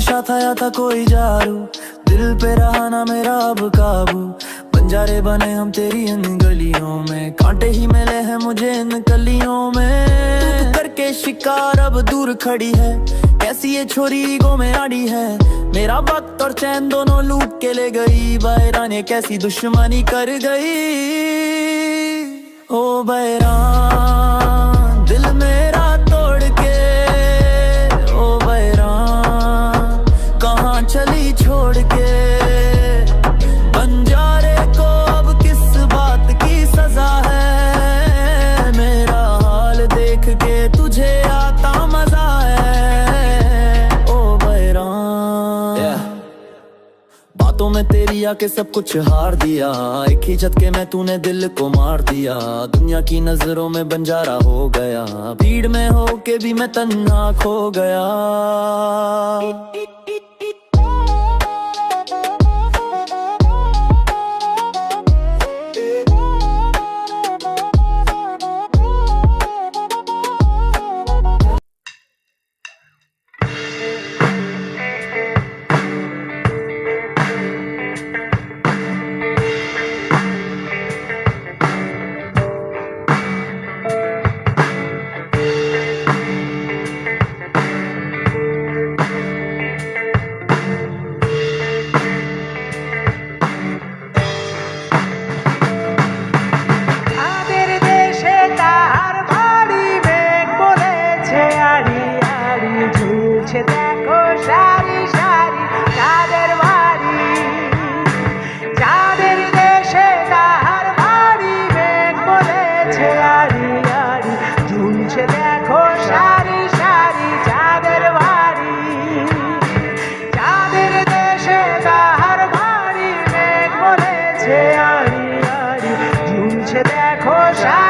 नशा था या था कोई जादू, दिल पे रहा ना मेरा अब काबू। बंजारे बने हम तेरी इन गलियों में, कांटे ही मिले हैं मुझे इन कलियों में। तू करके शिकार अब दूर खड़ी है, कैसी ये छोरी ईगो में आड़ी है। मेरा वक्त और चैन दोनों लूट के ले गई, बैरान ये कैसी दुश्मनी कर गई। ओ बैरान दिल मेरा तोड़ के, ओ बैरान कहाँ चली छोड़ के। बंजारे को अब किस बात की सजा है, मेरा हाल देख के तुझे आता मजा है। ओ बैरान बातों में तेरी आके सब कुछ हार दिया, एक ही झटके में तूने दिल को मार दिया। दुनिया की नजरों में बंजारा हो गया, भीड़ में होके भी मैं तन्हा खो गया। দেখো সারি সারি চাঁদের বাড়ি, চাঁদের দেশে তাহার বাড়ি মেঘ বলেছে আড়ি আড়ি ঝুলছে দেখো সারি সারি চাঁদের বাড়ি। চাঁদের দেশে তাহার বাড়ি মেঘ বলেছে আড়ি আড়ি ঝুলছে দেখো সারি